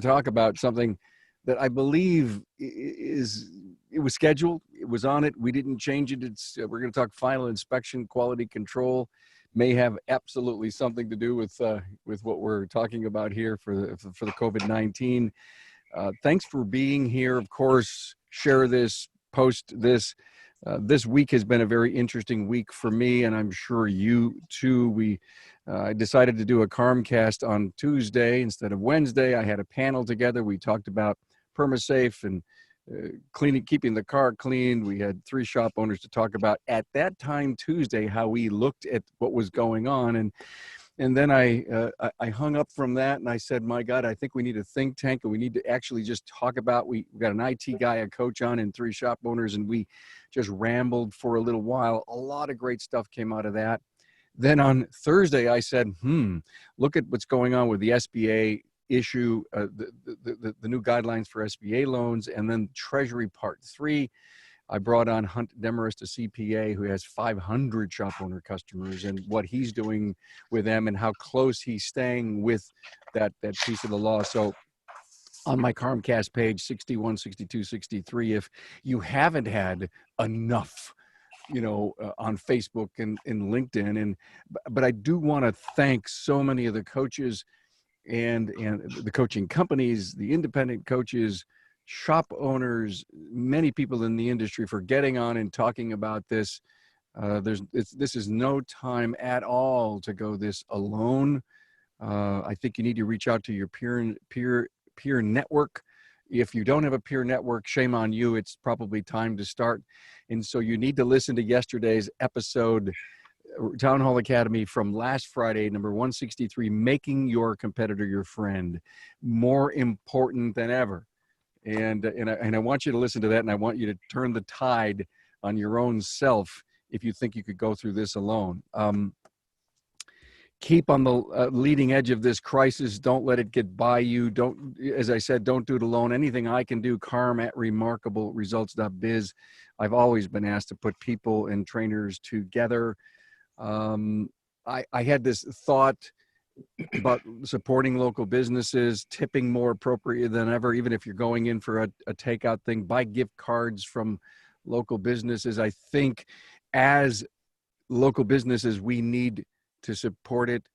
talk about something that I believe it was scheduled. It was on it. We didn't change it. We're going to talk final inspection, quality control. May have absolutely something to do with what we're talking about here for the COVID-19. Thanks for being here. Of course, share this, post this. This week has been a very interesting week for me, and I'm sure you too. I decided to do a Carmcast on Tuesday instead of Wednesday. I had a panel together. We talked about PermaSafe and keeping the car clean. We had 3 shop owners to talk about at that time Tuesday how we looked at what was going on, and then I hung up from that, and I said, my God, I think we need a think tank, and we need to actually just talk about. We got an IT guy, a coach on, and 3 shop owners, and we just rambled for a little while. A lot of great stuff came out of that. Then on Thursday, I said, look at what's going on with the SBA issue, the new guidelines for SBA loans, and then Treasury Part 3. I brought on Hunt Demarest, a CPA who has 500 shop owner customers, and what he's doing with them and how close he's staying with that piece of the law. So on my Carmcast page, 61, 62, 63, if you haven't had enough, on Facebook and LinkedIn, but I do want to thank so many of the coaches and the coaching companies, the independent coaches, shop owners, many people in the industry for getting on and talking about this. This is no time at all to go this alone. I think you need to reach out to your peer network. If you don't have a peer network, shame on you. It's probably time to start. And so you need to listen to yesterday's episode, Town Hall Academy from last Friday, number 163, Making Your Competitor Your Friend, more important than ever. And I want you to listen to that, and I want you to turn the tide on your own self if you think you could go through this alone. Keep on the leading edge of this crisis. Don't let it get by you. Don't, as I said, don't do it alone. Anything I can do, carm@remarkableresults.biz. I've always been asked to put people and trainers together. I had this thought about supporting local businesses, tipping more appropriate than ever, even if you're going in for a takeout thing, buy gift cards from local businesses. I think as local businesses, we need to support it.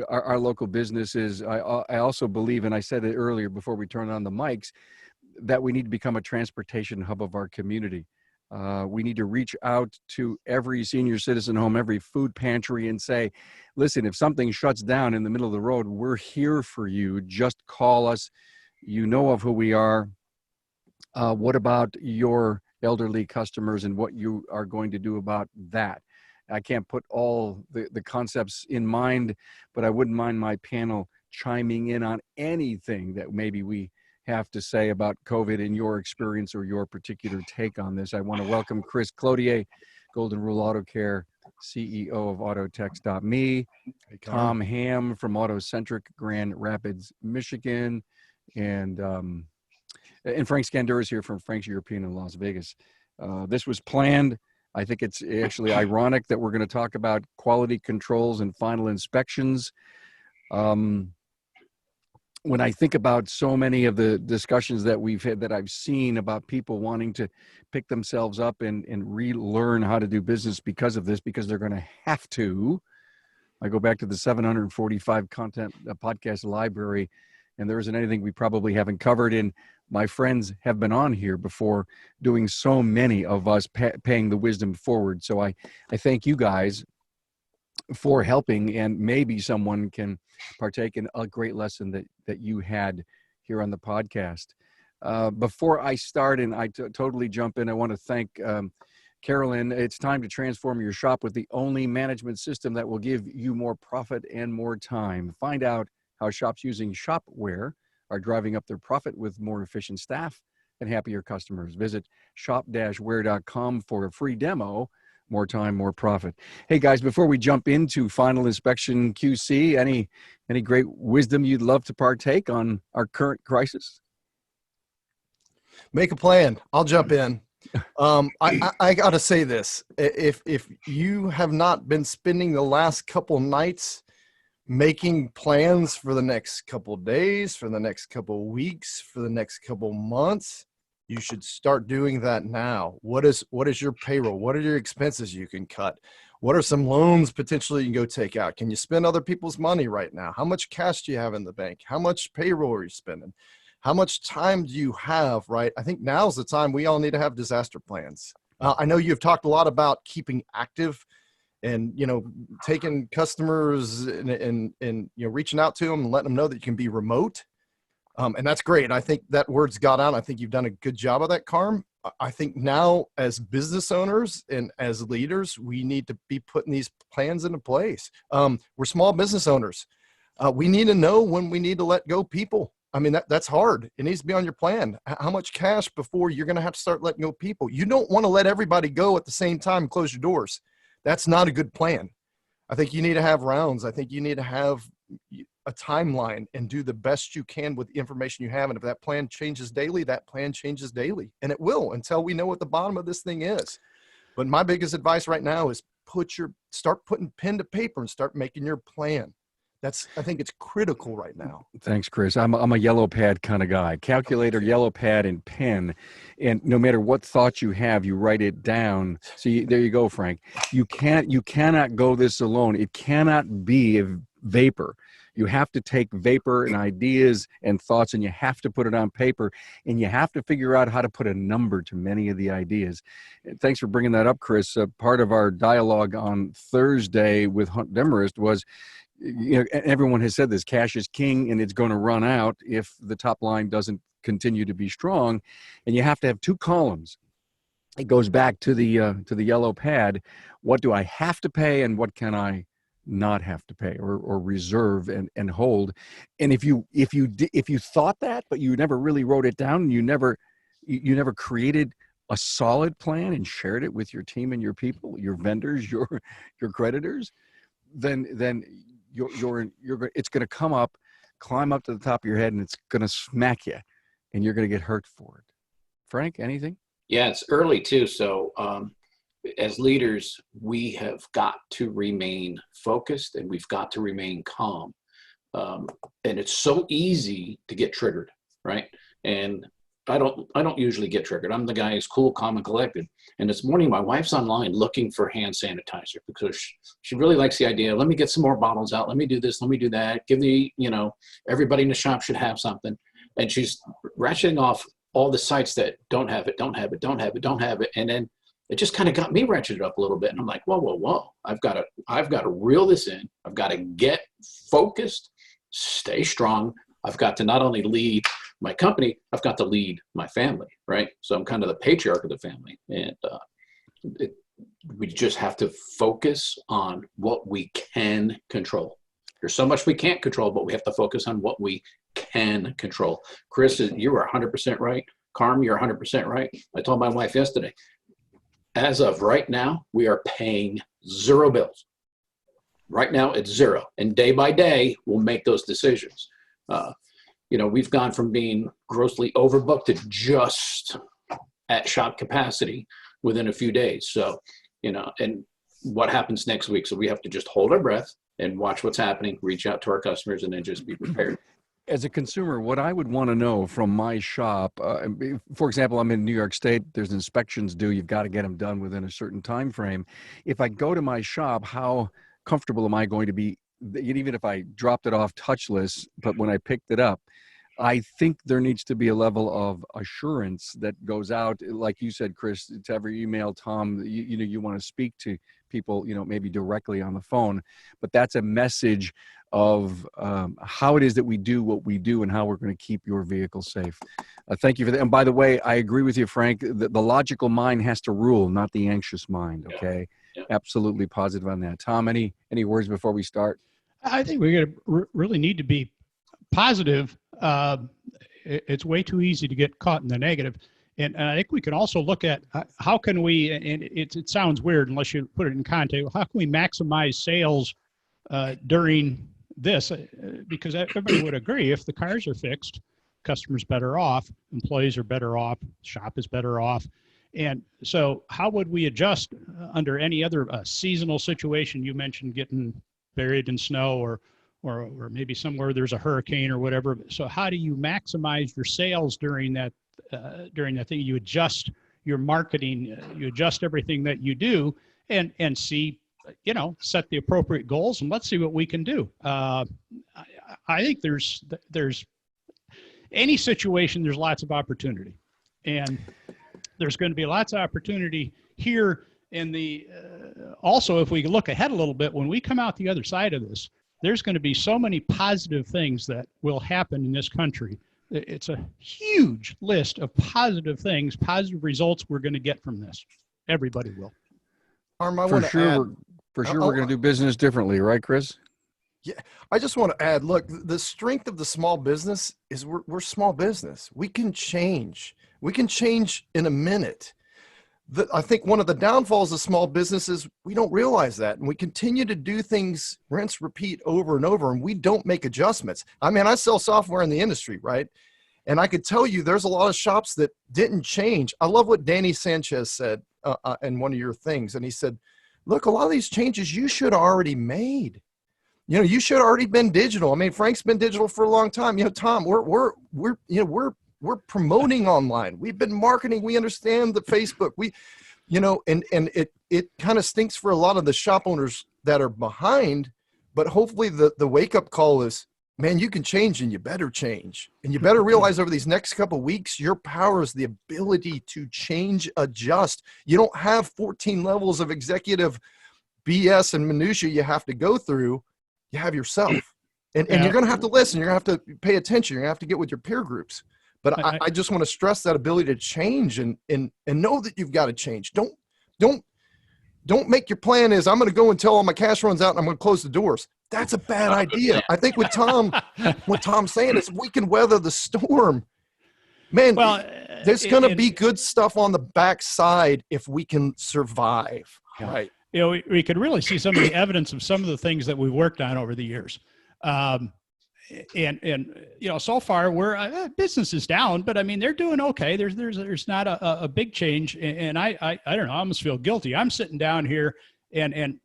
Our local businesses. I also believe, and I said it earlier before we turned on the mics, that we need to become a transportation hub of our community. We need to reach out to every senior citizen home, every food pantry, and say, listen, if something shuts down in the middle of the road, we're here for you. Just call us. You know of who we are. What about your elderly customers and what you are going to do about that? I can't put all the concepts in mind, but I wouldn't mind my panel chiming in on anything that maybe we have to say about COVID in your experience or your particular take on this. I want to welcome Chris Cloutier, Golden Rule Auto Care, CEO of Autotex.me, Hey, Tom Ham from Centric, Grand Rapids, Michigan, and Frank Scandura is here from Frank's European in Las Vegas. This was planned. I think it's actually ironic that we're going to talk about quality controls and final inspections. When I think about so many of the discussions that we've had, that I've seen about people wanting to pick themselves up and relearn how to do business because of this, because they're going to have to. I go back to the 745 content podcast library, and there isn't anything we probably haven't covered. And my friends have been on here before doing so many of us paying the wisdom forward. So I thank you guys for helping, and maybe someone can partake in a great lesson that you had here on the podcast. Before I start and I totally jump in, I want to thank Carolyn. It's time to transform your shop with the only management system that will give you more profit and more time. Find out how shops using Shopware are driving up their profit with more efficient staff and happier customers. Visit shop-ware.com for a free demo. More time, more profit. Hey guys, before we jump into final inspection QC, any great wisdom you'd love to partake on our current crisis? Make a plan. I'll jump in. I got to say this. If you have not been spending the last couple nights making plans for the next couple of days, for the next couple of weeks, for the next couple of months. You should start doing that now. What is your payroll? What are your expenses you can cut? What are some loans potentially you can go take out? Can you spend other people's money right now? How much cash do you have in the bank? How much payroll are you spending? How much time do you have, right? I think now's the time we all need to have disaster plans. I know you've talked a lot about keeping active and, taking customers and reaching out to them and letting them know that you can be remote. And that's great. I think that word's got out. I think you've done a good job of that, Carm. I think now as business owners and as leaders, we need to be putting these plans into place. We're small business owners. We need to know when we need to let go people. I mean, that's hard. It needs to be on your plan. How much cash before you're going to have to start letting go people? You don't want to let everybody go at the same time and close your doors. That's not a good plan. I think you need to have rounds. I think you need to have a timeline and do the best you can with the information you have. And if that plan changes daily, that plan changes daily. And it will until we know what the bottom of this thing is. But my biggest advice right now is start putting pen to paper and start making your plan. I think it's critical right now. Thanks, Chris. I'm a yellow pad kind of guy. Calculator, yellow pad, and pen. And no matter what thoughts you have, you write it down. See, there you go, Frank. You cannot go this alone. It cannot be a vapor. You have to take vapor and ideas and thoughts, and you have to put it on paper, and you have to figure out how to put a number to many of the ideas. And thanks for bringing that up, Chris. Part of our dialogue on Thursday with Hunt Demarest was, everyone has said this, cash is king, and it's going to run out if the top line doesn't continue to be strong. And you have to have two columns. It goes back to the yellow pad. What do I have to pay, and what can I not have to pay or reserve and hold? And if you thought that, but you never really wrote it down, and you never created a solid plan and shared it with your team and your people, your vendors, your creditors, then it's going to climb up to the top of your head, and it's going to smack you, and you're going to get hurt for it. Frank, anything? Yeah, it's early too. So as leaders, we have got to remain focused, and we've got to remain calm. And it's so easy to get triggered, right? And I don't usually get triggered. I'm the guy who's cool, calm, and collected. And this morning, my wife's online looking for hand sanitizer because she really likes the idea. Let me get some more bottles out. Let me do this. Let me do that. Give me, everybody in the shop should have something. And she's ratcheting off all the sites that don't have it. And then it just kind of got me ratcheted up a little bit. And I'm like, whoa. I've got to reel this in. I've got to get focused, stay strong. I've got to not only lead my company, I've got to lead my family, right? So I'm kind of the patriarch of the family. And we just have to focus on what we can control. There's so much we can't control, but we have to focus on what we can control. Chris, you are 100% right. Carm, you're 100% right. I told my wife yesterday, as of right now, we are paying 0 bills. Right now, it's 0. And day by day, we'll make those decisions. We've gone from being grossly overbooked to just at shop capacity within a few days. So, and what happens next week? So we have to just hold our breath and watch what's happening, reach out to our customers, and then just be prepared. As a consumer, what I would want to know from my shop, for example, I'm in New York State, there's inspections due, you've got to get them done within a certain time frame. If I go to my shop, how comfortable am I going to be, even if I dropped it off touchless, but when I picked it up? I think there needs to be a level of assurance that goes out, like you said, Chris, to every email, Tom, you want to speak to people, maybe directly on the phone, but that's a message of how it is that we do what we do and how we're going to keep your vehicle safe. Thank you for that. And by the way, I agree with you, Frank, the logical mind has to rule, not the anxious mind. Okay. Yeah. Absolutely positive on that. Tom, any words before we start? I think we're going to really need to be positive. It's way too easy to get caught in the negative. And I think we can also look at how can we, and it sounds weird unless you put it in context, how can we maximize sales during this? Because everybody would agree, if the cars are fixed, customers better off, employees are better off, shop is better off. And so how would we adjust under any other seasonal situation? You mentioned getting buried in snow or or maybe somewhere there's a hurricane or whatever. So how do you maximize your sales during that thing? You adjust your marketing, you adjust everything that you do, and see, set the appropriate goals, and let's see what we can do. I think there's any situation, there's lots of opportunity, and there's going to be lots of opportunity here in the, also, if we look ahead a little bit, when we come out the other side of this, there's going to be so many positive things that will happen in this country. It's a huge list of positive things, positive results we're going to get from this. Everybody will. Harm, I For want to sure, add, we're going to do business differently, right, Chris? yeah, I just want to add, look, the strength of the small business is we're small business. We can change. We can change in a minute. I think one of the downfalls of small business is we don't realize that, and we continue to do things, rinse, repeat over and over, and we don't make adjustments. I mean, I sell software in the industry, right? And I could tell you there's a lot of shops that didn't change. I love what Danny Sanchez said in one of your things. And he said, look, a lot of these changes you should have already made. You should have already been digital. I mean, Frank's been digital for a long time. Tom, we're promoting online. We've been marketing. We understand the Facebook. And it kind of stinks for a lot of the shop owners that are behind, but hopefully the wake up call is, man, you can change, and you better change. And you better realize over these next couple of weeks, your power is the ability to change, adjust. You don't have 14 levels of executive BS and minutia you have to go through. You have yourself. And you're going to have to listen. You're going to have to pay attention. You're going to have to get with your peer groups. But I just want to stress that ability to change and know that you've got to change. Don't make your plan is I'm going to go until all my cash runs out and I'm going to close the doors. That's a bad idea. I think what Tom's saying is we can weather the storm. Man, there's going to be good stuff on the backside if we can survive. Right. We could really see some of the evidence of some of the things that we've worked on over the years. So far we're business is down, but I mean, they're doing okay. There's not a big change. And I don't know, I almost feel guilty. I'm sitting down here and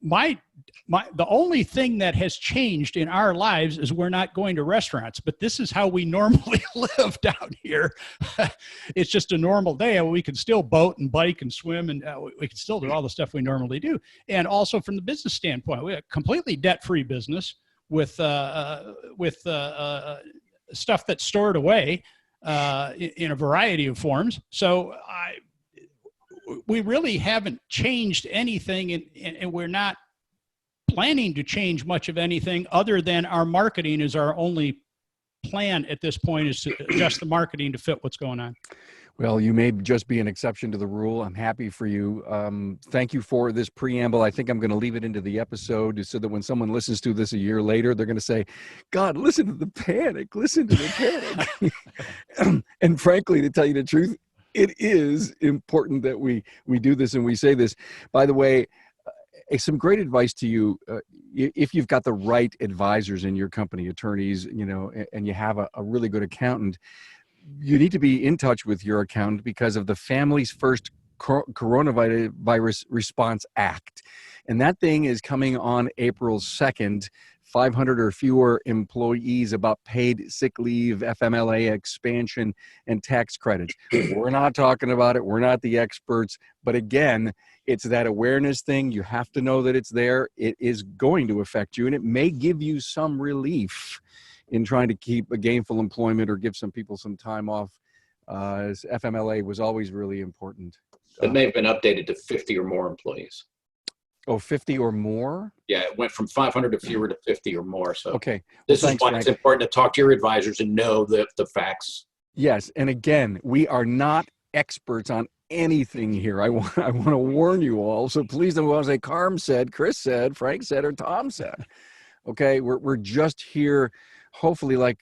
the only thing that has changed in our lives is we're not going to restaurants, but this is how we normally live down here. It's just a normal day. We can still boat and bike and swim, and we can still do all the stuff we normally do. And also from the business standpoint, we have a completely debt-free business with stuff that's stored away in a variety of forms. So we really haven't changed anything, and we're not planning to change much of anything other than our marketing is our only plan at this point, is to adjust the marketing to fit what's going on. Well, you may just be an exception to the rule. I'm happy for you. Thank you for this preamble. I think I'm going to leave it into the episode so that when someone listens to this a year later, they're going to say, God, listen to the panic, listen to the panic. And frankly, to tell you the truth, it is important that we do this and we say this. By the way, some great advice to you, if you've got the right advisors in your company, attorneys, and you have a really good accountant, you need to be in touch with your accountant because of the Families First Coronavirus Response Act. And that thing is coming on April 2nd. 500 or fewer employees, about paid sick leave, FMLA expansion, and tax credits. We're not talking about it. We're not the experts. But again, it's that awareness thing. You have to know that it's there. It is going to affect you, and it may give you some relief in trying to keep a gainful employment or give some people some time off. As FMLA was always really important. It may have been updated to 50 or more employees. Oh, 50 or more? Yeah, it went from 500 to fewer to 50 or more. So okay. This Well, is why it's important to talk to your advisors and know the facts. Yes, and again, we are not experts on anything here. I want to warn you all. So please don't want to say Carm said, Chris said, Frank said, or Tom said. Okay, we're just here, hopefully, like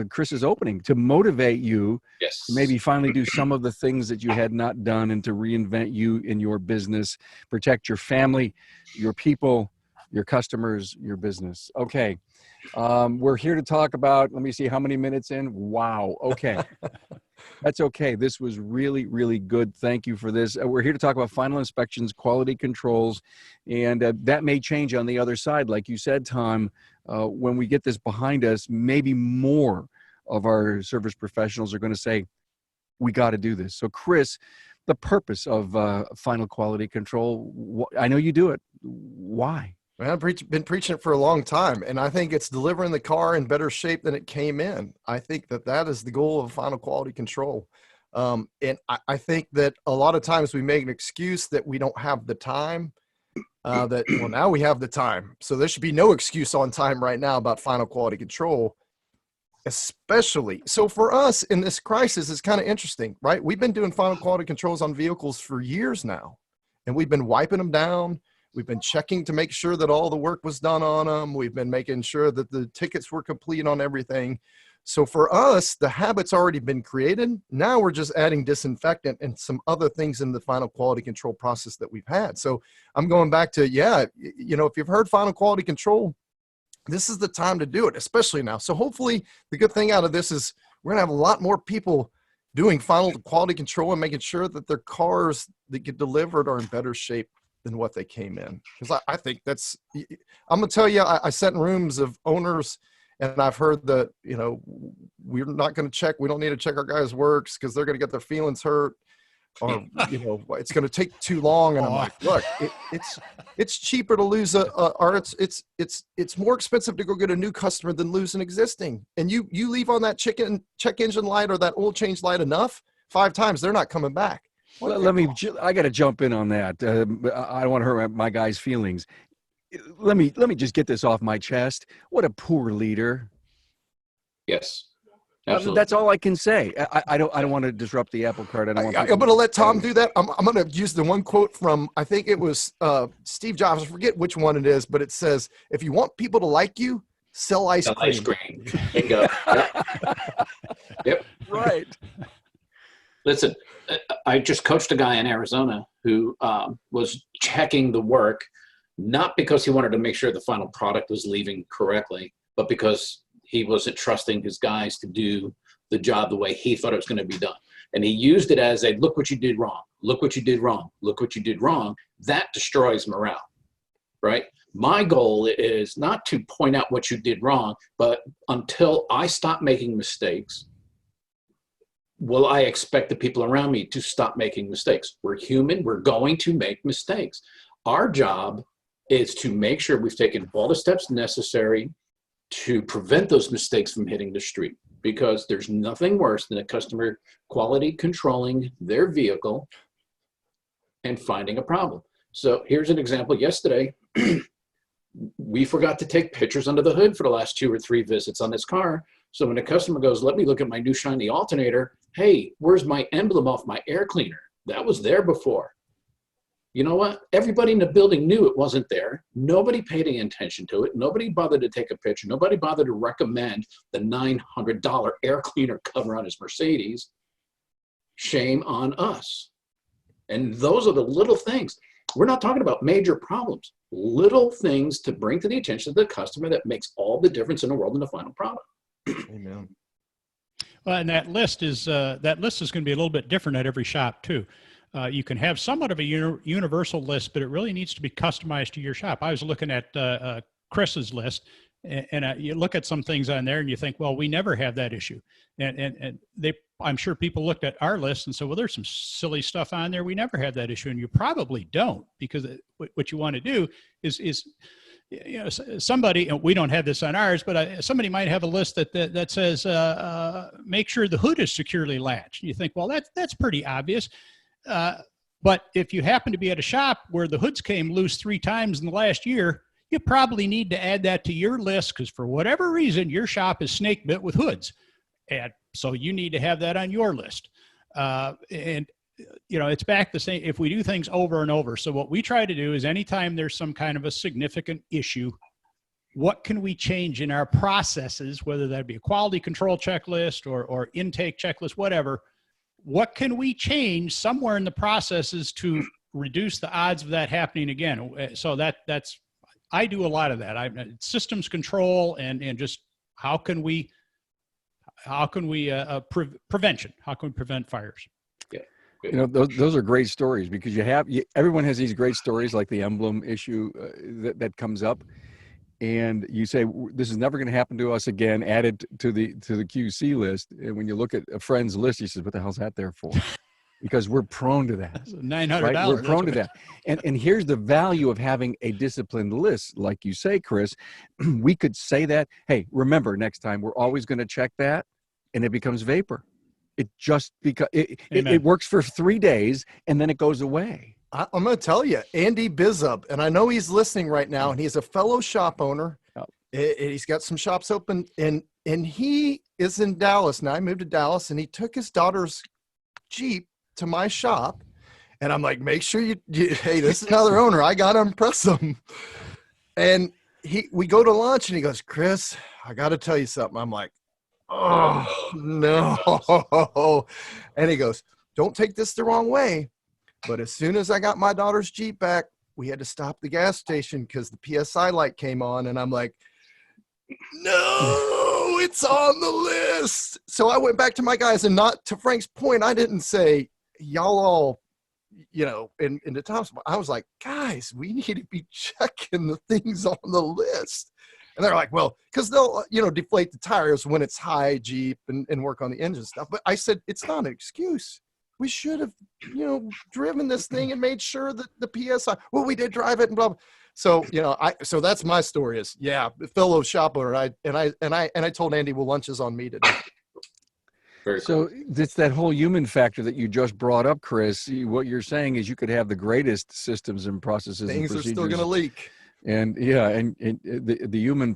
Chris's opening, to motivate you. Yes. To maybe finally do some of the things that you had not done, and to reinvent you in your business, protect your family, your people, your customers, your business. Okay. We're here to talk about, let me see how many minutes in. Wow. Okay. That's okay. This was really, really good. Thank you for this. We're here to talk about final inspections, quality controls, and that may change on the other side. Like you said, Tom, when we get this behind us, maybe more of our service professionals are going to say, we got to do this. So Chris, the purpose of final quality control, I know you do it. Why? Man, I've been preaching it for a long time, and I think it's delivering the car in better shape than it came in. I think that is the goal of final quality control. And I think that a lot of times we make an excuse that we don't have the time, well, now we have the time. So there should be no excuse on time right now about final quality control, especially. So for us in this crisis, it's kind of interesting, right? We've been doing final quality controls on vehicles for years now, and we've been wiping them down. We've been checking to make sure that all the work was done on them. We've been making sure that the tickets were complete on everything. So for us, the habit's already been created. Now we're just adding disinfectant and some other things in the final quality control process that we've had. So I'm going back to, if you've heard final quality control, this is the time to do it, especially now. So hopefully the good thing out of this is we're gonna have a lot more people doing final quality control and making sure that their cars that get delivered are in better shape than what they came in. Because I think I'm gonna tell you, I sat in rooms of owners and I've heard that, we're not gonna check, we don't need to check our guys' works because they're gonna get their feelings hurt, or, it's gonna take too long. And I'm like, look, it's cheaper to lose or it's more expensive to go get a new customer than lose an existing. And you leave on that check engine light or that oil change light enough, 5 times, they're not coming back. Well, I got to jump in on that. I don't want to hurt my guys' feelings. Let me just get this off my chest. What a poor leader. Yes, absolutely. That's all I can say. I don't want to disrupt the apple cart. I'm going to let Tom do that. I'm going to use the one quote from, I think it was Steve Jobs. I forget which one it is, but it says, if you want people to like you, sell ice cream. Ice cream. Bingo. Yep. Right. Listen, I just coached a guy in Arizona who was checking the work, not because he wanted to make sure the final product was leaving correctly, but because he wasn't trusting his guys to do the job the way he thought it was going to be done. And he used it as a, look what you did wrong, look what you did wrong, look what you did wrong. That destroys morale, right? My goal is not to point out what you did wrong, but until I stop making mistakes, will I expect the people around me to stop making mistakes? We're human. We're going to make mistakes. Our job is to make sure we've taken all the steps necessary to prevent those mistakes from hitting the street, because there's nothing worse than a customer quality controlling their vehicle and finding a problem. So here's an example. Yesterday, we forgot to take pictures under the hood for the last 2 or 3 visits on this car. So when the customer goes, let me look at my new shiny alternator. Hey, where's my emblem off my air cleaner? That was there before. You know what? Everybody in the building knew it wasn't there. Nobody paid any attention to it. Nobody bothered to take a picture. Nobody bothered to recommend the $900 air cleaner cover on his Mercedes. Shame on us. And those are the little things. We're not talking about major problems. Little things to bring to the attention of the customer that makes all the difference in the world in the final product. Amen. Well, and that list is going to be a little bit different at every shop too. You can have somewhat of a universal list, but it really needs to be customized to your shop. I was looking at Chris's list, and you look at some things on there, and you think, well, we never have that issue. And I'm sure people looked at our list and said, well, there's some silly stuff on there. We never had that issue, and you probably don't, because what you want to do is somebody, and we don't have this on ours, but somebody might have a list that says, make sure the hood is securely latched. And you think, well, that's pretty obvious. But if you happen to be at a shop where the hoods came loose 3 times in the last year, you probably need to add that to your list, because for whatever reason, your shop is snake bit with hoods. And so you need to have that on your list. And it's back the same if we do things over and over. So what we try to do is anytime there's some kind of a significant issue, what can we change in our processes, whether that be a quality control checklist or intake checklist, whatever. What can we change somewhere in the processes to reduce the odds of that happening again? So that's, I do a lot of that. Systems control and just how can we prevention? How can we prevent fires? Yeah. Those are great stories, because everyone has these great stories, like the emblem issue that comes up. and you say this is never going to happen to us again, add it to the QC list, and when you look at a friend's list, he says, what the hell's that there for? Because we're prone to that. $900. Right? We're prone to that. And here's the value of having a disciplined list. Like you say, Chris, we could say that, hey, remember next time we're always going to check that, and it becomes vapor. It just because it works for 3 days and then it goes away. I'm going to tell you, Andy Bizup, and I know he's listening right now, and he's a fellow shop owner. Oh. He's got some shops open, and he is in Dallas now. I moved to Dallas, and he took his daughter's Jeep to my shop, and I'm like, make sure you hey, this is another owner. I got to impress him. And we go to lunch, and he goes, Chris, I got to tell you something. I'm like, oh, no. And he goes, don't take this the wrong way, but as soon as I got my daughter's Jeep back, we had to stop the gas station because the PSI light came on, and I'm like, no, it's on the list. So I went back to my guys, and not to Frank's point, I didn't say, y'all all, in the Tom's, I was like, guys, we need to be checking the things on the list. And they're like, well, because they'll, deflate the tires when it's high Jeep and work on the engine stuff. But I said, it's not an excuse. We should have, driven this thing and made sure that the PSI, well, we did drive it and blah, blah. So, so that's my story is, fellow shop owner. I told Andy, well, lunch is on me today. Very So it's that whole human factor that you just brought up, Chris. What you're saying is you could have the greatest systems and processes Things and are still procedures. going to leak. And the human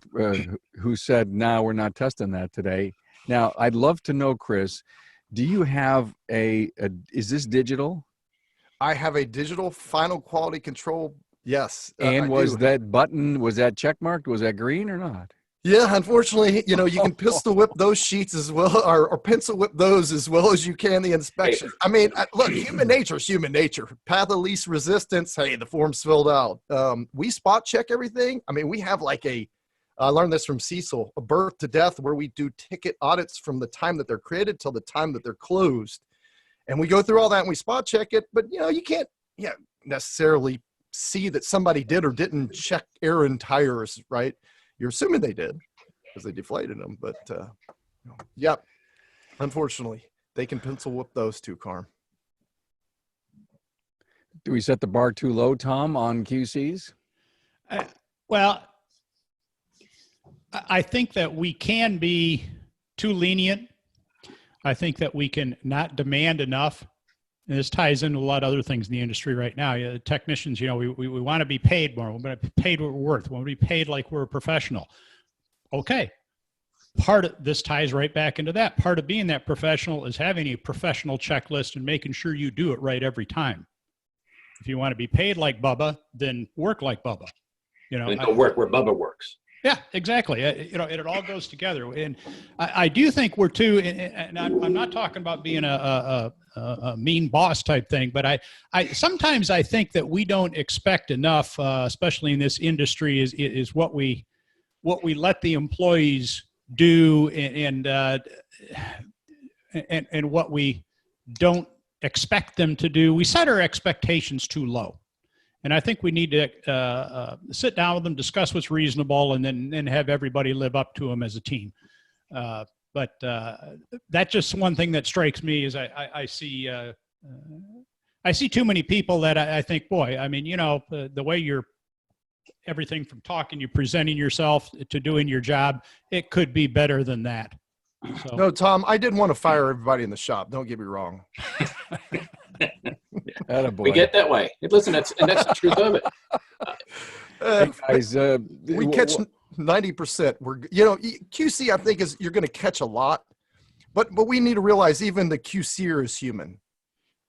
who said, no, we're not testing that today. Now, I'd love to know, Chris, do you have is this digital? I have a digital final quality control. Yes. And that button, was that check marked? Was that green or not? Yeah, unfortunately, you can pistol whip those sheets as well, or pencil whip those as well as you can the inspection. I mean, look, human nature is human nature. Path of least resistance. Hey, the form's filled out. We spot check everything. I mean, we have I learned this from Cecil, a birth to death, where we do ticket audits from the time that they're created till the time that they're closed. And we go through all that and we spot check it, but you can't necessarily see that somebody did or didn't check air and tires, right? You're assuming they did because they deflated them, but unfortunately, they can pencil whip those too, Carm. Do we set the bar too low, Tom, on QCs? Well, I think that we can be too lenient. I think that we can not demand enough. And this ties into a lot of other things in the industry right now. The technicians, we want to be paid more. We want to be paid what we're worth. We want to be paid like we're a professional. Okay. Part of this ties right back into that. Part of being that professional is having a professional checklist and making sure you do it right every time. If you want to be paid like Bubba, then work like Bubba. And don't work where Bubba works. Yeah, exactly. It all goes together. And I do think we're too, and I'm not talking about being a mean boss type thing, but I sometimes I think that we don't expect enough, especially in this industry, is what we let the employees do and what we don't expect them to do. We set our expectations too low. And I think we need to sit down with them, discuss what's reasonable, and then have everybody live up to them as a team. But that's just one thing that strikes me is I see too many people that I think, boy, I mean, the way you're everything from talking, you're presenting yourself to doing your job, it could be better than that. So. No, Tom, I didn't want to fire everybody in the shop. Don't get me wrong. We get that way. Listen, that's the truth of it. Hey guys, we catch 90%. We're QC, I think, is you're going to catch a lot, but we need to realize even the QCer is human,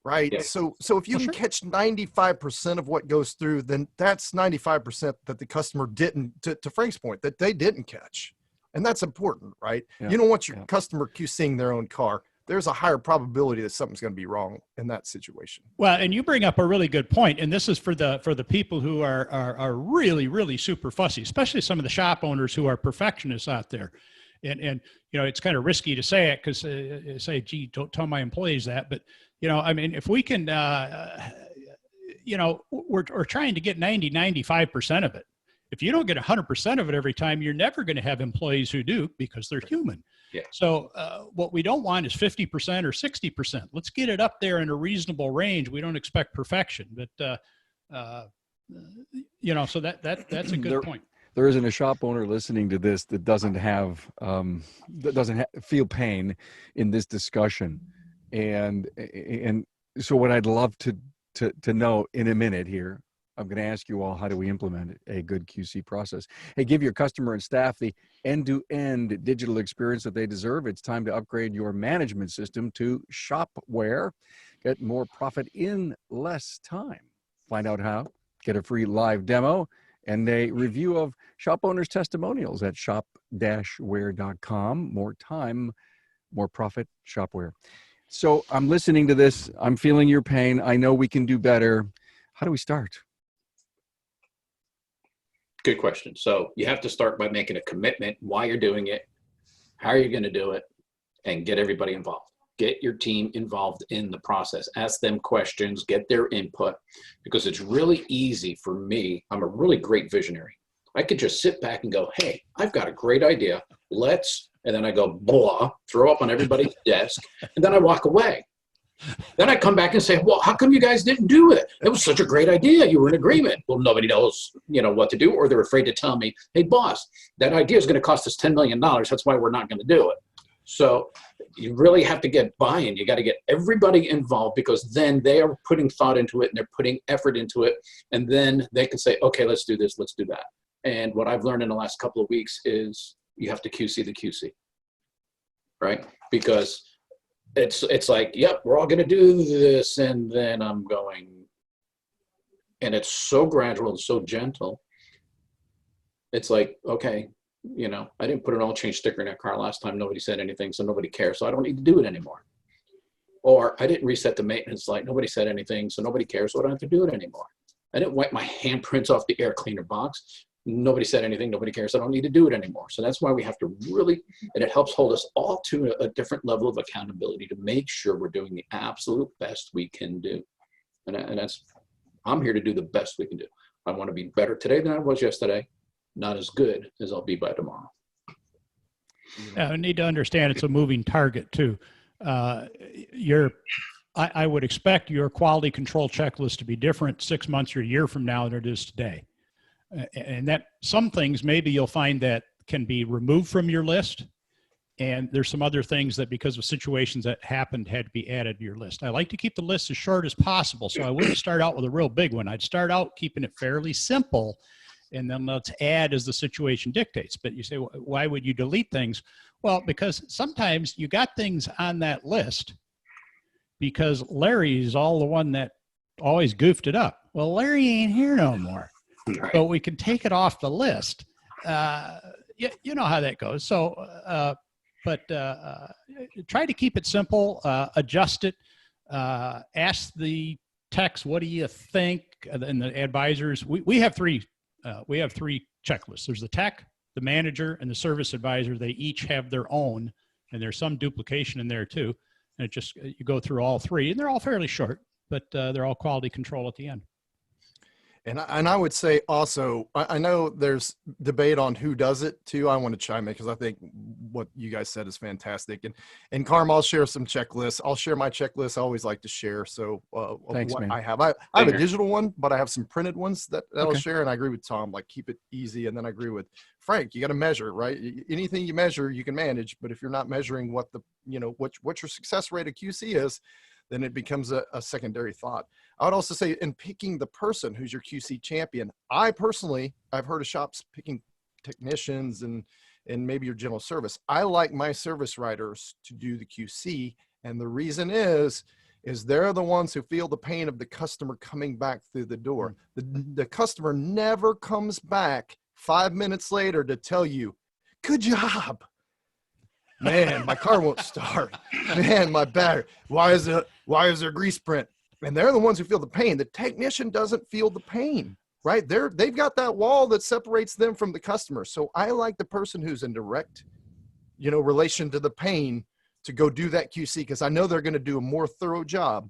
right? Yeah. So if you can catch 95% of what goes through, then that's 95% that the customer didn't. To Frank's point, that they didn't catch, and that's important, right? Yeah. You don't want your customer QCing their own car. There's a higher probability that something's going to be wrong in that situation. Well, and you bring up a really good point, and this is for the people who are really, really super fussy, especially some of the shop owners who are perfectionists out there. And it's kind of risky to say it because say, gee, don't tell my employees that. But, I mean, if we can, we're trying to get 95% of it. If you don't get 100% of it every time, you're never going to have employees who do, because they're human. Yeah. So what we don't want is 50% or 60%. Let's get it up there in a reasonable range. We don't expect perfection, but so that's a good point. There isn't a shop owner listening to this that doesn't feel pain in this discussion, and so what I'd love to know in a minute here, I'm going to ask you all, how do we implement a good QC process? Hey, give your customer and staff the end-to-end digital experience that they deserve. It's time to upgrade your management system to Shopware. Get more profit in less time. Find out how. Get a free live demo and a review of shop owners' testimonials at shop-ware.com. More time, more profit, Shopware. So I'm listening to this. I'm feeling your pain. I know we can do better. How do we start? Good question. So you have to start by making a commitment, why you're doing it, how are you going to do it, and get everybody involved. Get your team involved in the process. Ask them questions, get their input, because it's really easy for me. I'm a really great visionary. I could just sit back and go, hey, I've got a great idea. And then I go, blah, throw up on everybody's desk, and then I walk away. Then I come back and say, well, how come you guys didn't do it? It was such a great idea. You were in agreement. Well, nobody knows, what to do, or they're afraid to tell me, hey, boss, that idea is going to cost us $10 million. That's why we're not going to do it. So you really have to get buy-in. You got to get everybody involved, because then they are putting thought into it and they're putting effort into it. And then they can say, okay, let's do this, let's do that. And what I've learned in the last couple of weeks is you have to QC the QC, right? Because it's like, yep, we're all going to do this. And then I'm going, and it's so gradual and so gentle. It's like, okay, I didn't put an oil change sticker in that car last time. Nobody said anything, so nobody cares. So I don't need to do it anymore. Or I didn't reset the maintenance light. Nobody said anything, so nobody cares. So I don't have to do it anymore. I didn't wipe my handprints off the air cleaner box. Nobody said anything. Nobody cares. I don't need to do it anymore. So that's why we have to really, and it helps hold us all to a different level of accountability to make sure we're doing the absolute best we can do. And that's, I'm here to do the best we can do. I want to be better today than I was yesterday, not as good as I'll be by tomorrow. I need to understand it's a moving target too. I would expect your quality control checklist to be different 6 months or a year from now than it is today. And that some things maybe you'll find that can be removed from your list. And there's some other things that, because of situations that happened, had to be added to your list. I like to keep the list as short as possible. So I wouldn't start out with a real big one. I'd start out keeping it fairly simple, and then let's add as the situation dictates. But you say, well, why would you delete things? Well, because sometimes you got things on that list because Larry's all the one that always goofed it up. Well, Larry ain't here no more. Right. So we can take it off the list. You know how that goes. So, but try to keep it simple, adjust it, ask the techs, what do you think? And the advisors, we have three checklists. There's the tech, the manager, and the service advisor. They each have their own, and there's some duplication in there too. And it just, you go through all three, and they're all fairly short, but they're all quality control at the end. And I would say also, I know there's debate on who does it too. I want to chime in because I think what you guys said is fantastic. And Carm, I'll share some checklists. I'll share my checklist. I always like to share. So Thanks, what man. I have a digital one, but I have some printed ones that I'll share. And I agree with Tom, like keep it easy. And then I agree with Frank, you got to measure, right? Anything you measure, you can manage. But if you're not measuring what what your success rate of QC is, then it becomes a secondary thought. I would also say in picking the person who's your QC champion, I've heard of shops picking technicians and maybe your general service. I like my service writers to do the QC. And the reason is they're the ones who feel the pain of the customer coming back through the door. The customer never comes back 5 minutes later to tell you, good job. Man, my car won't start. Man, my battery. Why is there grease print? And they're the ones who feel the pain. The technician doesn't feel the pain, right? They've got that wall that separates them from the customer. So I like the person who's in direct, relation to the pain to go do that QC, because I know they're going to do a more thorough job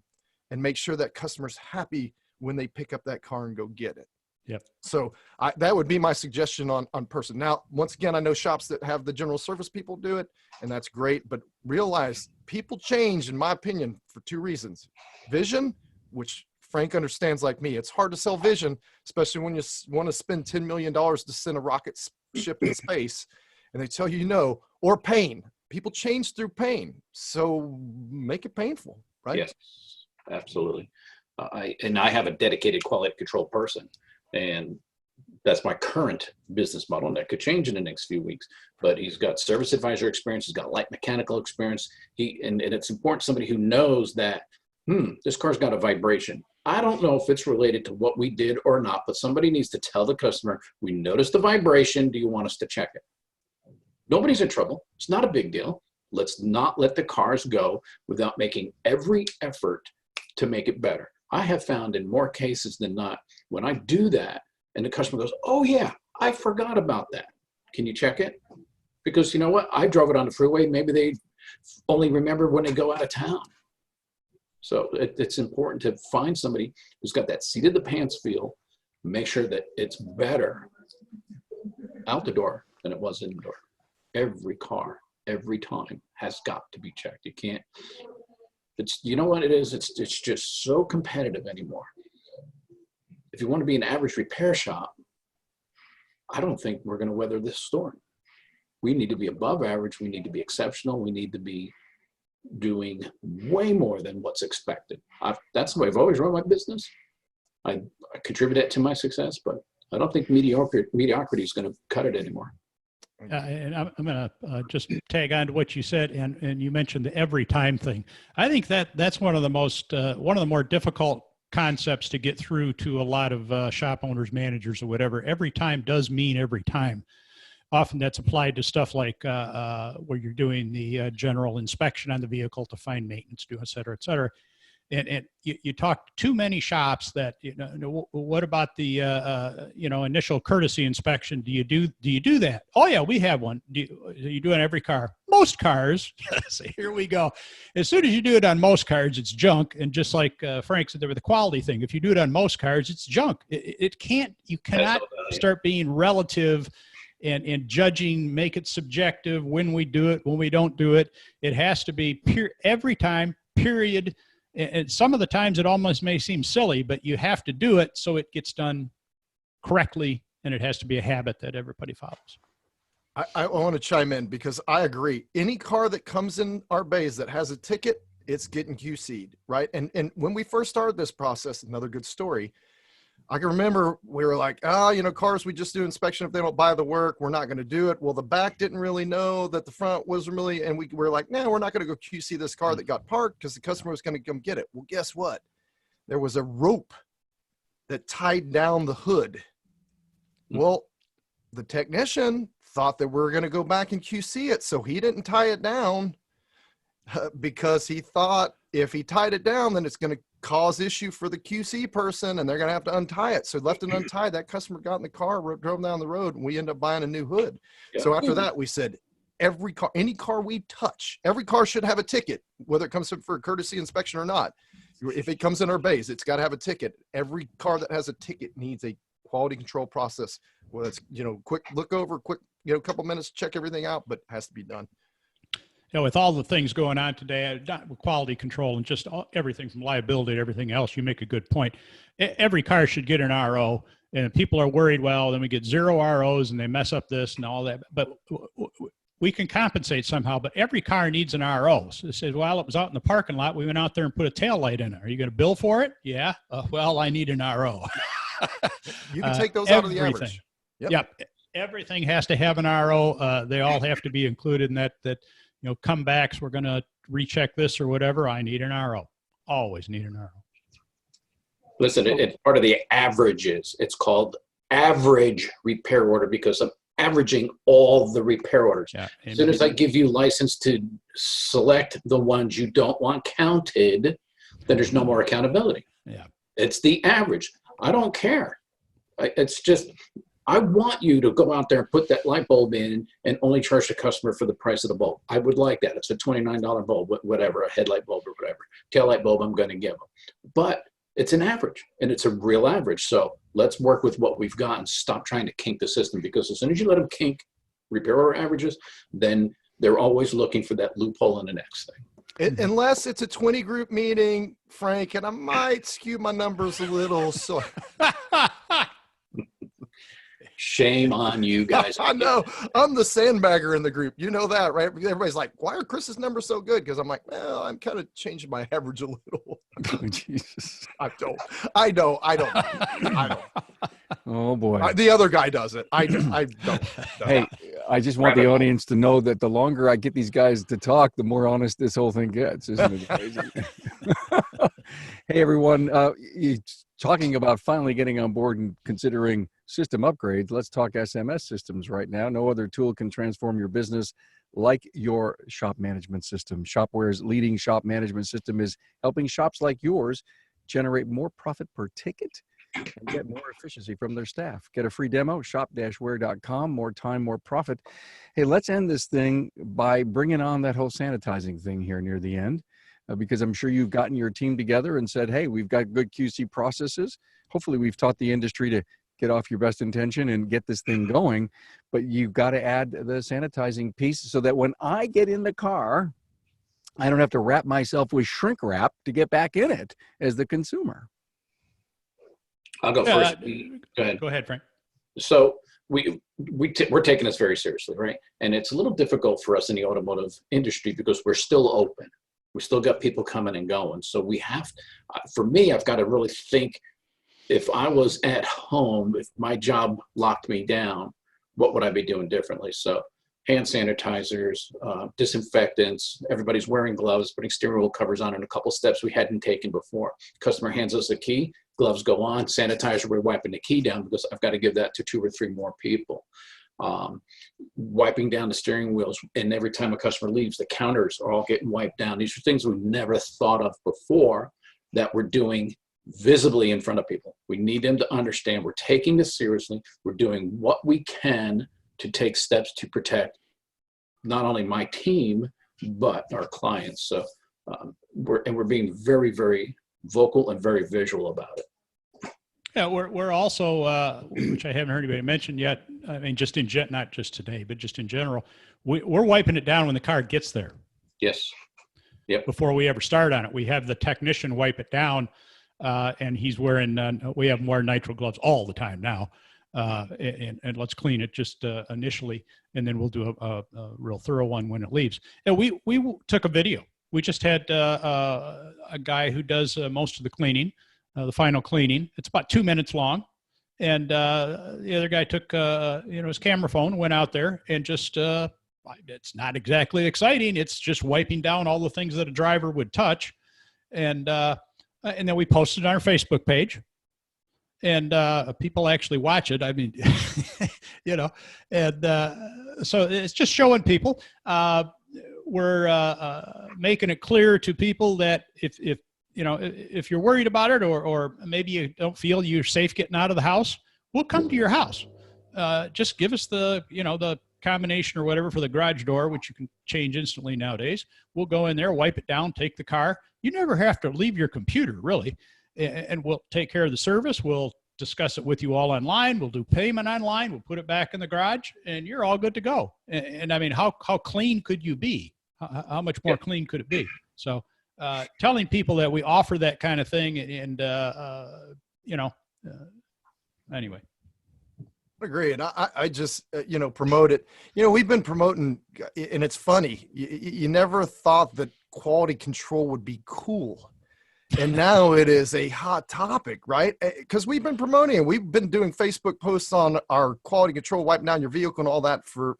and make sure that customer's happy when they pick up that car and go get it. Yep. So that would be my suggestion on person. Now, once again, I know shops that have the general service people do it, and that's great. But realize people change, in my opinion, for two reasons: vision, which Frank understands like me. It's hard to sell vision, especially when you want to spend $10 million to send a rocket ship in space, and they tell you no. Or pain. People change through pain, so make it painful, right? Yes, absolutely. I have a dedicated quality control person, and that's my current business model. And that could change in the next few weeks, but he's got service advisor experience. He's got light mechanical experience. And it's important, somebody who knows that, this car's got a vibration. I don't know if it's related to what we did or not, but somebody needs to tell the customer, we noticed the vibration. Do you want us to check it? Nobody's in trouble. It's not a big deal. Let's not let the cars go without making every effort to make it better. I have found in more cases than not, when I do that and the customer goes, oh yeah, I forgot about that. Can you check it? Because you know what? I drove it on the freeway. Maybe they only remember when they go out of town. So it's important to find somebody who's got that seat of the pants feel, make sure that it's better out the door than it was in the door. Every car, every time has got to be checked. You can't, you know what it is? It's just so competitive anymore. If you want to be an average repair shop, I don't think we're going to weather this storm. We need to be above average. We need to be exceptional. We need to be doing way more than what's expected. That's the way I've always run my business. I contribute that to my success, but I don't think mediocrity is going to cut it anymore. And I'm going to just tag on to what you said, and you mentioned the every time thing. I think that's one of the more difficult concepts to get through to a lot of shop owners, managers, or whatever. Every time does mean every time. Often that's applied to stuff like where you're doing the general inspection on the vehicle to find maintenance, do et cetera, et cetera. And you talk to too many shops that, what about the, initial courtesy inspection? Do you do that? Oh yeah, we have one. Do you do it on every car? Most cars. So here we go. As soon as you do it on most cars, it's junk. And just like Frank said there with the quality thing, if you do it on most cars, it's junk. You cannot start being relative and judging, make it subjective when we do it, when we don't do it. It has to be pure every time, period. And some of the times it almost may seem silly, but you have to do it so it gets done correctly, and it has to be a habit that everybody follows. I want to chime in because I agree. Any car that comes in our bays that has a ticket, it's getting QC'd, right? And when we first started this process, another good story, I can remember we were like, cars, we just do inspection. If they don't buy the work, we're not going to do it. Well, the back didn't really know that the front wasn't really, and we were like, no, we're not going to go QC this car that got parked because the customer was going to come get it. Well, guess what? There was a rope that tied down the hood. Well, the technician thought that we were going to go back and QC it. So he didn't tie it down because he thought if he tied it down, then it's going to cause issue for the QC person and they're going to have to untie it. So left it untied. That customer got in the car, drove down the road, and we ended up buying a new hood. Yeah. So after that, we said, every car, any car we touch, every car should have a ticket, whether it comes for a courtesy inspection or not. If it comes in our bays, it's got to have a ticket. Every car that has a ticket needs a quality control process. Well, it's, quick look over, quick, couple minutes, check everything out, but it has to be done. With all the things going on today, not with quality control and just everything from liability to everything else, you make a good point. Every car should get an RO, and people are worried, well, then we get 0 ROs and they mess up this and all that. But we can compensate somehow, but every car needs an RO. So it says, well, it was out in the parking lot. We went out there and put a tail light in it. Are you going to bill for it? Yeah. Well, I need an RO. You can take those out of the average. Yep. Everything has to have an RO. They all have to be included in that comebacks, we're going to recheck this or whatever. I need an RO. Always need an RO. Listen, it's part of the averages. It's called average repair order because I'm averaging all the repair orders. Yeah. As soon as I give you license to select the ones you don't want counted, then there's no more accountability. Yeah. It's the average. I don't care. It's just, I want you to go out there and put that light bulb in and only charge the customer for the price of the bulb. I would like that. It's a $29 bulb, whatever, a headlight bulb or whatever. Tail light bulb I'm going to give them. But it's an average, and it's a real average. So let's work with what we've got and stop trying to kink the system, because as soon as you let them kink repair order averages, then they're always looking for that loophole in the next thing. Unless it's a 20 group meeting, Frank, and I might skew my numbers a little. So Shame on you guys. I know I'm the sandbagger in the group. You know that, right? Everybody's like, why are Chris's numbers so good? Because I'm like, well, I'm kind of changing my average a little. Oh, Jesus. I don't. Oh, boy. The other guy does it. I don't. Hey, I just want the audience to know that the longer I get these guys to talk, the more honest this whole thing gets. Isn't it crazy? Hey, everyone. Talking about finally getting on board and considering system upgrades, let's talk SMS systems right now. No other tool can transform your business like your shop management system. Shopware's leading shop management system is helping shops like yours generate more profit per ticket and get more efficiency from their staff. Get a free demo, shop-ware.com. More time, more profit. Hey, let's end this thing by bringing on that whole sanitizing thing here near the end, because I'm sure you've gotten your team together and said, hey, we've got good QC processes. Hopefully we've taught the industry to get off your best intention and get this thing going, but you've got to add the sanitizing piece so that when I get in the car, I don't have to wrap myself with shrink wrap to get back in it as the consumer. I'll go first. Go ahead. Go ahead, Frank. So we're taking this very seriously, right? And it's a little difficult for us in the automotive industry because we're still open. We still got people coming and going. So we have, for me, I've got to really think, if I was at home, if my job locked me down, what would I be doing differently? So hand sanitizers, disinfectants, everybody's wearing gloves, putting steering wheel covers on, and a couple steps we hadn't taken before. Customer hands us a key, gloves go on, sanitizer, we're wiping the key down because I've got to give that to 2 or 3 more people. Wiping down the steering wheels, and every time a customer leaves, the counters are all getting wiped down. These are things we've never thought of before that we're doing visibly in front of people. We need them to understand we're taking this seriously. We're doing what we can to take steps to protect not only my team, but our clients. So we're being very, very vocal and very visual about it. Yeah, we're also, which I haven't heard anybody mention yet. I mean, just not just today, but just in general, we're wiping it down when the car gets there. Yes. Yep. Before we ever start on it, we have the technician wipe it down, and he's wearing. We have more nitrile gloves all the time now, and let's clean it just initially, and then we'll do a real thorough one when it leaves. And we took a video. We just had a guy who does most of the cleaning. The final cleaning. It's about 2 minutes long, and the other guy took his camera phone, went out there, and just it's not exactly exciting. It's just wiping down all the things that a driver would touch, and then we posted it on our Facebook page, and people actually watch it. I mean, and so it's just showing people. We're making it clear to people that if you're worried about it, or maybe you don't feel you're safe getting out of the house, we'll come to your house. Just give us the combination or whatever for the garage door, which you can change instantly nowadays. We'll go in there, wipe it down, take the car. You never have to leave your computer, really. And we'll take care of the service. We'll discuss it with you all online. We'll do payment online. We'll put it back in the garage, and you're all good to go. And I mean, how clean could you be? How much more clean could it be? So, telling people that we offer that kind of thing, and anyway. Agree. And I just, promote it. We've been promoting, and it's funny. You never thought that quality control would be cool. And now it is a hot topic, right? Because we've been promoting it. We've been doing Facebook posts on our quality control, wiping down your vehicle and all that for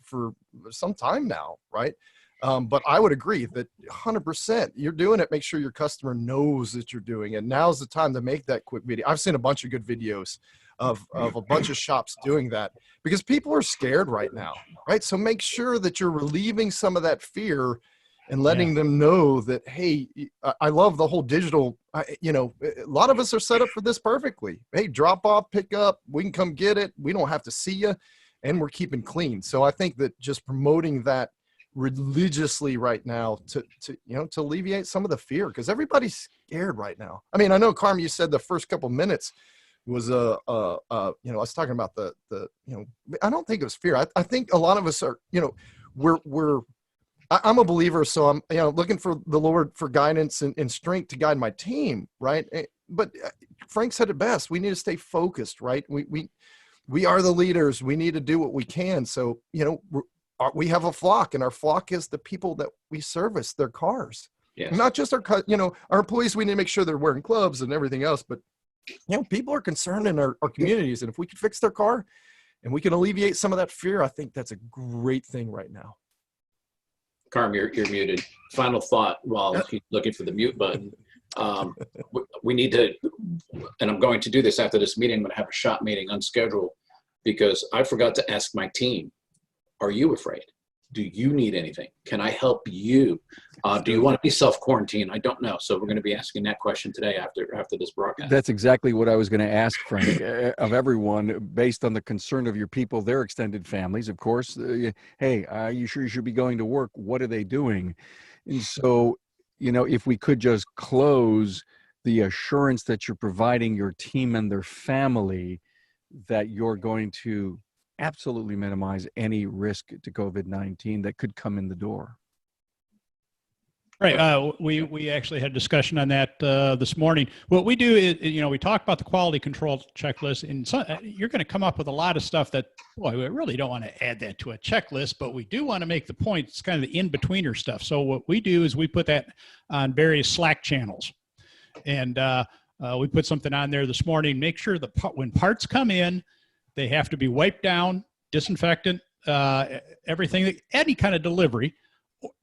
some time now, right? But I would agree that 100% you're doing it. Make sure your customer knows that you're doing it. Now's the time to make that quick video. I've seen a bunch of good videos of a bunch of shops doing that because people are scared right now, right? So make sure that you're relieving some of that fear and letting them know that, hey, I love the whole digital, a lot of us are set up for this perfectly. Hey, drop off, pick up, we can come get it. We don't have to see you, and we're keeping clean. So I think that just promoting that religiously right now to alleviate some of the fear, because everybody's scared right now. I mean, I know, Carmen, you said the first couple minutes was I was talking about I don't think it was fear. I think a lot of us are, I'm a believer, so I'm, looking for the Lord for guidance and strength to guide my team, right? But Frank said it best. We need to stay focused, right? We are the leaders. We need to do what we can. So, we have a flock, and our flock is the people that we service, their cars. Yes. Not just our employees. We need to make sure they're wearing gloves and everything else, but people are concerned in our communities, and if we can fix their car and we can alleviate some of that fear, I think that's a great thing right now. Carm, you're muted. Final thought while he's looking for the mute button. We need to, and I'm going to do this after this meeting. I'm going to have a shop meeting unscheduled because I forgot to ask my team, are you afraid? Do you need anything? Can I help you? Do you want to be self-quarantined? I don't know. So we're going to be asking that question today after this broadcast. That's exactly what I was going to ask, Frank, of everyone, based on the concern of your people, their extended families, of course. Hey, are you sure you should be going to work? What are they doing? And so, if we could just close the assurance that you're providing your team and their family that you're going to absolutely minimize any risk to COVID-19 that could come in the door. Right. We actually had a discussion on that this morning. What we do is, we talk about the quality control checklist, and you're going to come up with a lot of stuff that, boy, we really don't want to add that to a checklist, but we do want to make the point. It's kind of the in-betweener stuff. So what we do is we put that on various Slack channels, and we put something on there this morning. Make sure that when parts come in, they have to be wiped down, disinfectant, everything, any kind of delivery.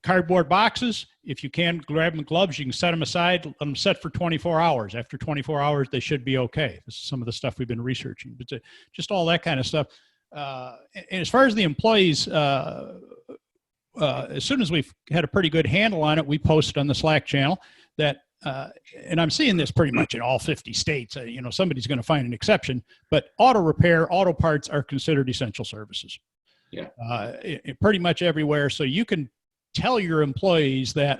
Cardboard boxes, if you can, grab them gloves, you can set them aside, let them set for 24 hours. After 24 hours, they should be okay. This is some of the stuff we've been researching, but just all that kind of stuff. And as far as the employees, as soon as we've had a pretty good handle on it, we posted on the Slack channel that, and I'm seeing this pretty much in all 50 states, somebody's going to find an exception, but auto repair, auto parts are considered essential services. Yeah. Pretty much everywhere. So you can tell your employees that,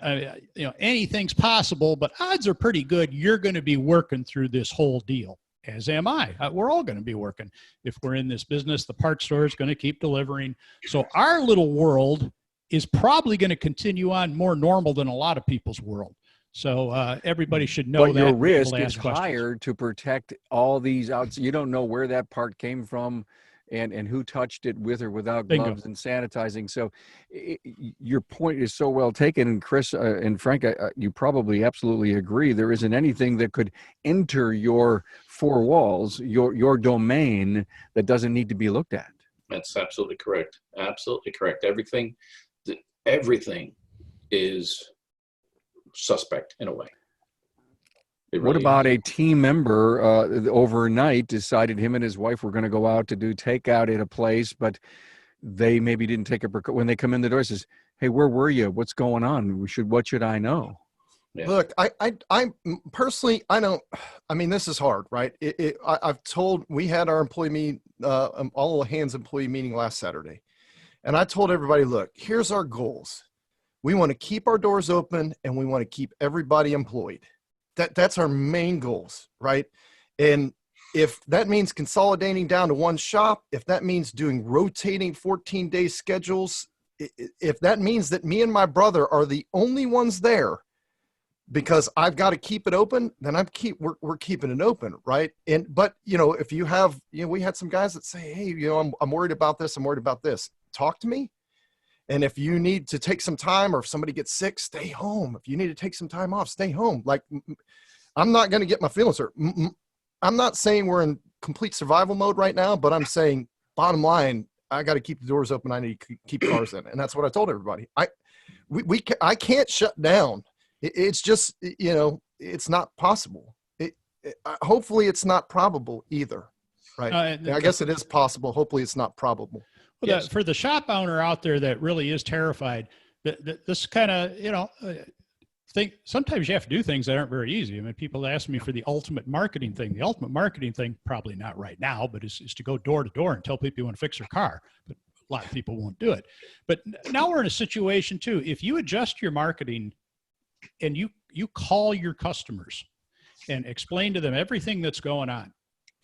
anything's possible, but odds are pretty good you're going to be working through this whole deal, as am I. We're all going to be working. If we're in this business, the parts store is going to keep delivering. So our little world is probably going to continue on more normal than a lot of people's world. So everybody should know but that. Your risk is questions. higher to protect all these outs. You don't know where that part came from and who touched it with or without gloves and sanitizing. So your point is so well taken. And Chris and Frank, you probably absolutely agree. There isn't anything that could enter your four walls, your domain, that doesn't need to be looked at. That's absolutely correct. Absolutely correct. Everything is suspect in a way. What about a team member overnight decided him and his wife were going to go out to do takeout at a place, but they maybe didn't take when they come in the door, says, "Hey, where were you? What's going on? What should I know?" Yeah. Look, I personally, this is hard, right? We had our employee meeting, all hands employee meeting last Saturday. And I told everybody, look, here's our goals. We want to keep our doors open and we want to keep everybody employed. That's our main goals, right? And if that means consolidating down to one shop, if that means doing rotating 14-day schedules, if that means that me and my brother are the only ones there because I've got to keep it open, then we're keeping it open, right? But if you have, we had some guys that say, hey, I'm worried about this, I'm worried about this. Talk to me. And if you need to take some time, or if somebody gets sick, stay home. If you need to take some time off, stay home. Like, I'm not going to get my feelings hurt. I'm not saying we're in complete survival mode right now, but I'm saying, bottom line, I got to keep the doors open. I need to keep cars in. And that's what I told everybody. I can't shut down. It's just, it's not possible. Hopefully it's not probable either. Right. I guess it is possible. Hopefully it's not probable. Well, yes. For the shop owner out there that really is terrified, this kind of, thing, sometimes you have to do things that aren't very easy. I mean, people ask me for the ultimate marketing thing. The ultimate marketing thing, probably not right now, but is to go door to door and tell people you want to fix their car. But a lot of people won't do it. But now we're in a situation too. If you adjust your marketing and you call your customers and explain to them everything that's going on,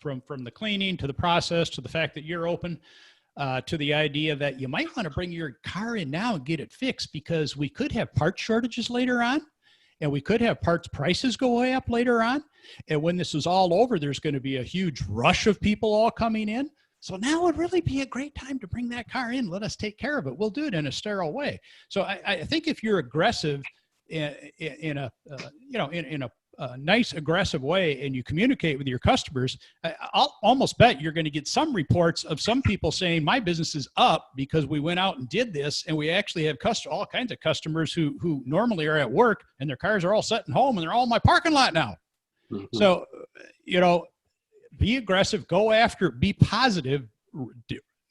from the cleaning to the process to the fact that you're open, to the idea that you might want to bring your car in now and get it fixed, because we could have part shortages later on, and we could have parts prices go way up later on. And when this is all over, there's going to be a huge rush of people all coming in. So now would really be a great time to bring that car in. Let us take care of it. We'll do it in a sterile way. So I think if you're aggressive in a nice, aggressive way, and you communicate with your customers, I'll almost bet you're going to get some reports of some people saying my business is up because we went out and did this, and we actually have all kinds of customers who normally are at work and their cars are all sitting home and they're all in my parking lot now. Mm-hmm. So, be aggressive, go after, be positive,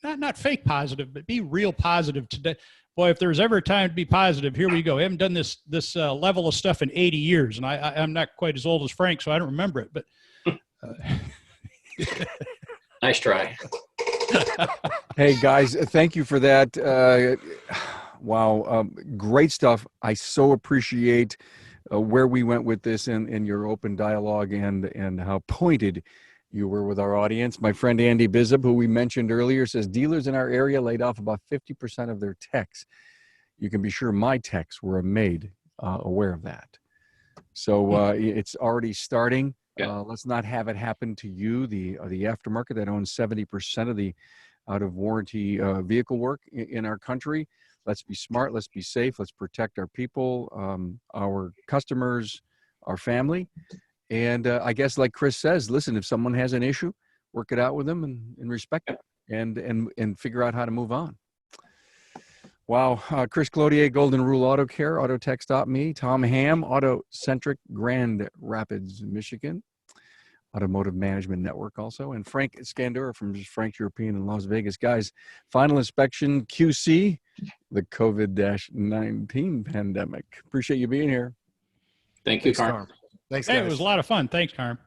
not fake positive, but be real positive today. Boy, if there's ever a time to be positive, here we go. I haven't done this level of stuff in 80 years, and I'm not quite as old as Frank, so I don't remember it. But nice try. Hey guys, thank you for that. Wow, great stuff. I so appreciate where we went with this and your open dialogue and how pointed you were with our audience. My friend Andy Bizub, who we mentioned earlier, says dealers in our area laid off about 50% of their techs. You can be sure my techs were made aware of that. So it's already starting. Yeah. Let's not have it happen to you, the aftermarket that owns 70% of the out of warranty vehicle work in our country. Let's be smart. Let's be safe. Let's protect our people, our customers, our family. And I guess, like Chris says, listen, if someone has an issue, work it out with them and respect it and figure out how to move on. Wow. Chris Cloutier, Golden Rule Auto Care, Autotex.me, Tom Ham, Centric, Grand Rapids, Michigan, Automotive Management Network also, and Frank Scandura from Frank's European in Las Vegas. Guys, final inspection, QC, the COVID-19 pandemic. Appreciate you being here. Thank you, Carm. Thanks, hey, guys. it was a lot of fun. Thanks, Carm.